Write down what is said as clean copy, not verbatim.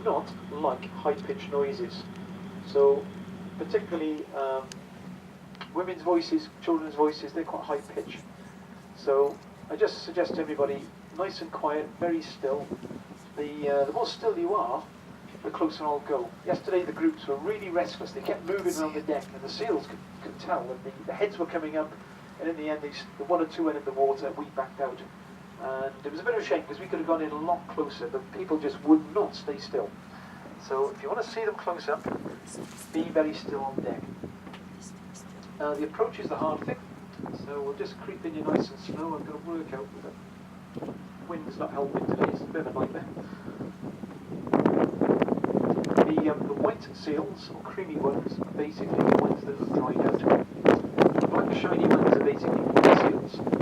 not like high-pitched noises. So particularly women's voices, children's voices, they're quite high-pitched. So I just suggest to everybody, nice and quiet, very still. The more still you are, the closer I'll go. Yesterday the groups were really restless. They kept moving around the deck, and the seals could tell that the heads were coming up, and in the end, the one or two went in the water, we backed out. And it was a bit of a shame, because we could have gone in a lot closer, but people just would not stay still. So if you want to see them close up, be very still on deck. The approach is the hard thing, so we'll just creep in you nice and slow. I've got to work out the wind's not helping today, it's a bit of a nightmare. The white seals, or creamy ones, are basically the ones that have dried out. The black shiny ones are basically white seals.